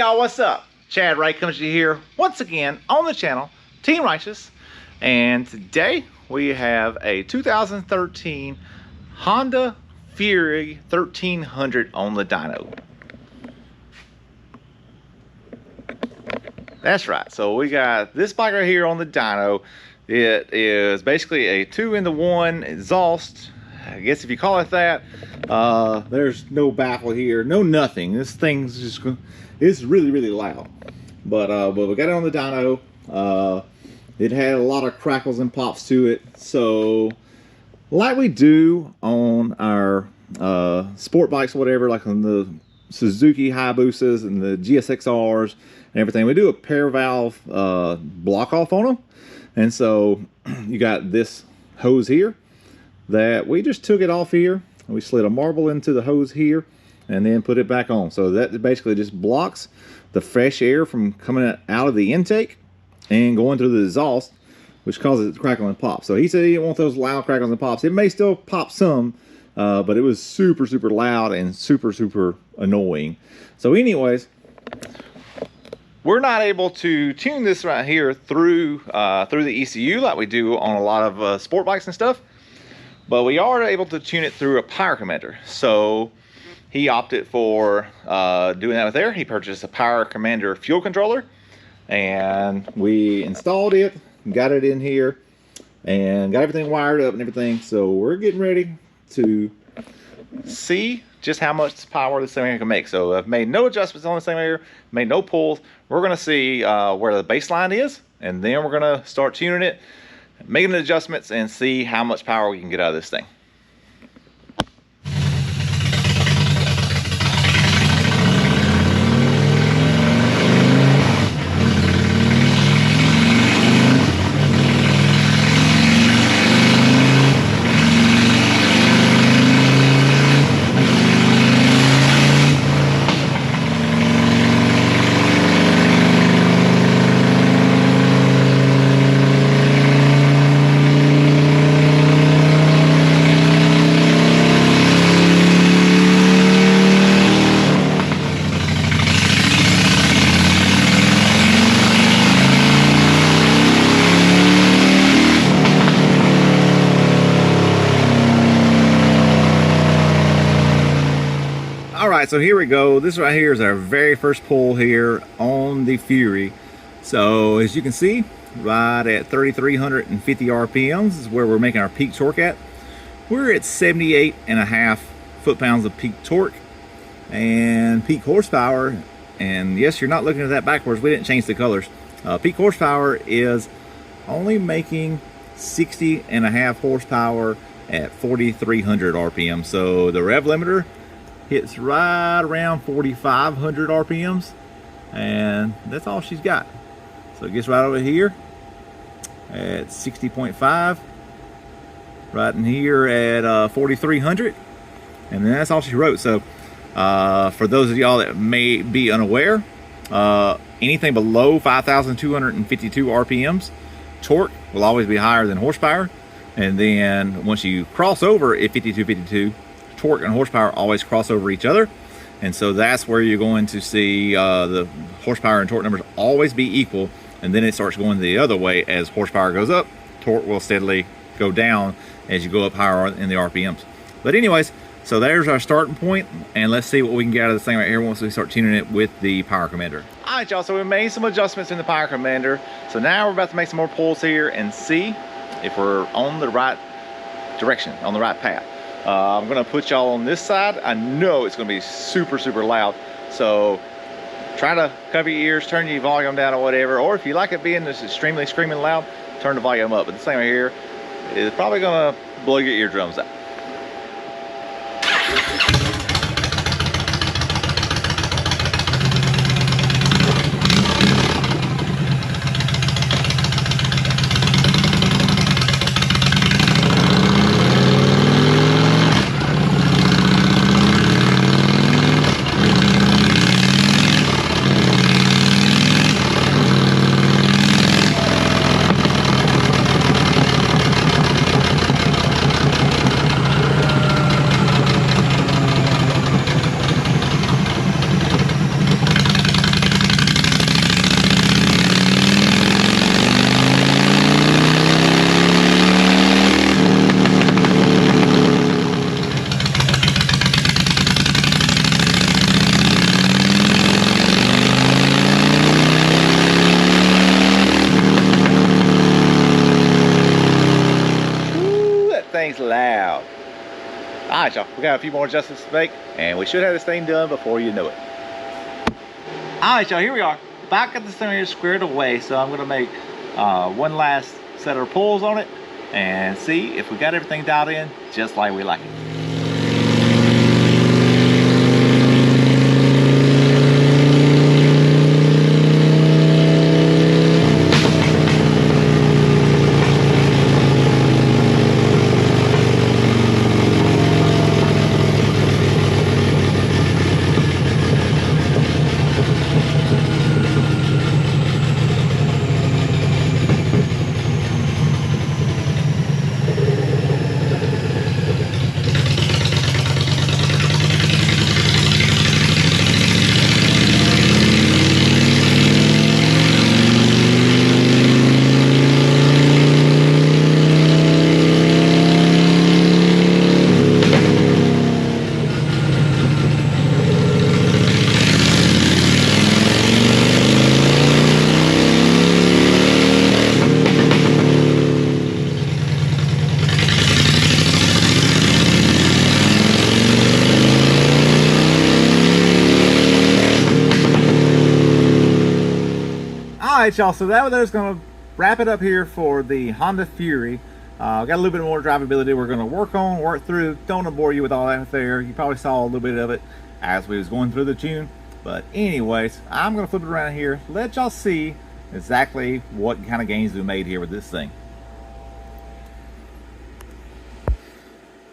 y'all, what's up? Chad Wright comes to you here once again on the channel, Team Righteous, and today we have a 2013 Honda Fury 1300 on the dyno. That's right, so we got this bike right here on the dyno. It is basically a 2-in-1 exhaust, I guess if you call it that. There's no baffle here, no nothing. This thing's just, it's really loud. But we got it on the dyno. It had a lot of crackles and pops to it. So, like we do on our sport bikes or whatever, like on the Suzuki Hayabusas and the GSXRs and everything, we do a pair valve block off on them. And so you got this hose here that we just took it off here. We slid a marble into the hose here and then put it back on. So that basically just blocks the fresh air from coming out of the intake and going through the exhaust, which causes it to crackle and pop. So he said he didn't want those loud crackles and pops. It may still pop some, but it was super loud and super annoying. So anyways, we're not able to tune this right here through the ECU like we do on a lot of sport bikes and stuff, but we are able to tune it through a power commander. So he opted for doing that with there. He purchased a power commander fuel controller, and we installed it, got it in here, and got everything wired up and everything. So we're getting ready to see just how much power this thing can make. So I've made no adjustments on this thing here, made no pulls. We're gonna see where the baseline is, and then we're gonna start tuning it, making the adjustments, and see how much power we can get out of this thing. Alright, so here we go. This right here is our very first pull here on the Fury. So as you can see, right at 3,350 RPMs is where we're making our peak torque at. We're at 78.5 foot-pounds of peak torque and peak horsepower. And yes, you're not looking at that backwards. We didn't change the colors. Peak horsepower is only making 60.5 horsepower at 4,300 RPM. So the rev limiter hits right around 4,500 RPMs, and that's all she's got. So it gets right over here at 60.5, right in here at 4,300, and then that's all she wrote. So for those of y'all that may be unaware, anything below 5,252 RPMs, torque will always be higher than horsepower, and then once you cross over at 5252, torque and horsepower always cross over each other, and so that's where you're going to see the horsepower and torque numbers always be equal, and then it starts going the other way. As horsepower goes up, torque will steadily go down as you go up higher in the RPMs. But anyways, so there's our starting point, and let's see what we can get out of this thing right here once we start tuning it with the power commander. All right, y'all, so we made some adjustments in the power commander, so now we're about to make some more pulls here and see if we're on the right direction, on the right path. I'm gonna put y'all on this side. I know it's gonna be super loud, so try to cover your ears, turn your volume down or whatever, or if you like it being this extremely screaming loud, turn the volume up. But this thing right here is probably gonna blow your eardrums out. right, y'all, we got a few more adjustments to make, and we should have this thing done before you know it. All right, y'all, here we are. About got this thing here squared away, so I'm gonna make one last set of pulls on it and see if we got everything dialed in just like we like it. Alright, y'all, so that was going to wrap it up here for the Honda Fury. Got a little bit more drivability we're going to work through. Don't want to bore you with all that there. You probably saw a little bit of it as we was going through the tune. But anyways, I'm going to flip it around here, let y'all see exactly what kind of gains we made here with this thing.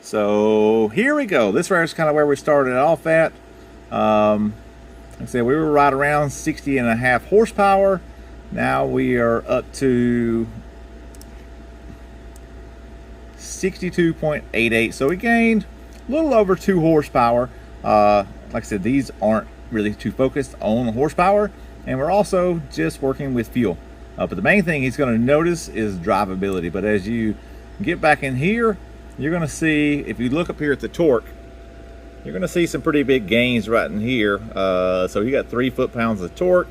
So here we go. This right is kind of where we started off at. Like I said, we were right around 60.5 horsepower. Now we are up to 62.88. So we gained a little over 2 horsepower. Like I said, these aren't really too focused on horsepower, and we're also just working with fuel. But the main thing he's going to notice is drivability. But as you get back in here, you're going to see, if you look up here at the torque, you're going to see some pretty big gains right in here. So you got 3 foot-pounds of torque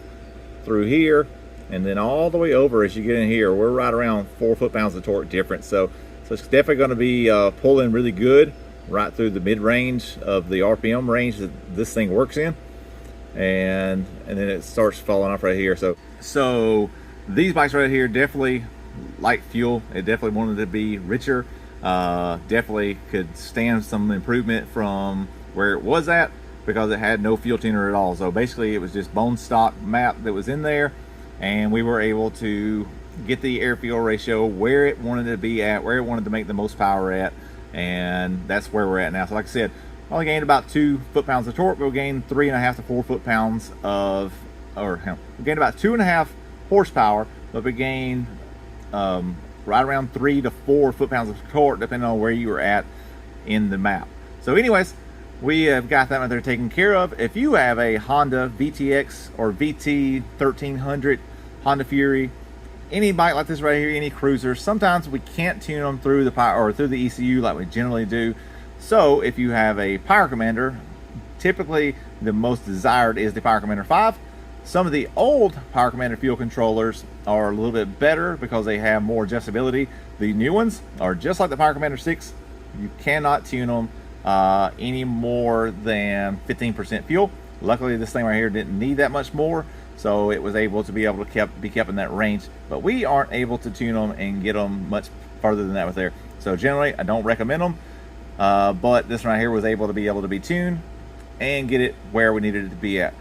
through here, and then all the way over as you get in here, we're right around 4 foot-pounds of torque difference. So it's definitely going to be pulling really good right through the mid-range of the RPM range that this thing works in, and then it starts falling off right here. So these bikes right here definitely like fuel. It definitely wanted to be richer. Definitely could stand some improvement from where it was at, because it had no fuel tuner at all. So basically it was just bone stock map that was in there, and we were able to get the air fuel ratio where it wanted to be at, where it wanted to make the most power at, and that's where we're at now. So like I said, we only gained about 2 foot-pounds of torque, but we gained 3.5 to 4 foot-pounds of, or we gained about 2.5 horsepower, but we gained right around 3 to 4 foot-pounds of torque, depending on where you were at in the map. So anyways, we have got that one there taken care of. If you have a Honda VTX or VT 1300 Honda Fury, any bike like this right here, any cruiser, sometimes we can't tune them through the power or through the ECU like we generally do. So if you have a Power Commander, typically the most desired is the Power Commander 5. Some of the old Power Commander fuel controllers are a little bit better because they have more adjustability. The new ones are just like the Power Commander 6. You cannot tune them any more than 15% fuel. Luckily, this thing right here didn't need that much more, so it was able to be kept in that range. But we aren't able to tune them and get them much further than that with there. So generally, I don't recommend them. But this one right here was able to be tuned and get it where we needed it to be at.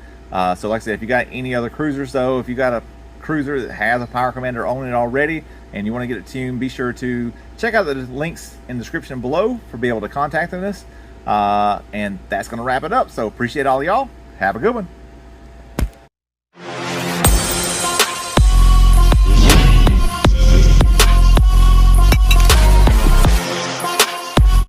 So like I said, if you got any other cruisers though, if you got a cruiser that has a Power Commander on it already and you want to get it tuned, be sure to check out the links in the description below for be able to contact us. And that's going to wrap it up. So appreciate all y'all. Have a good one.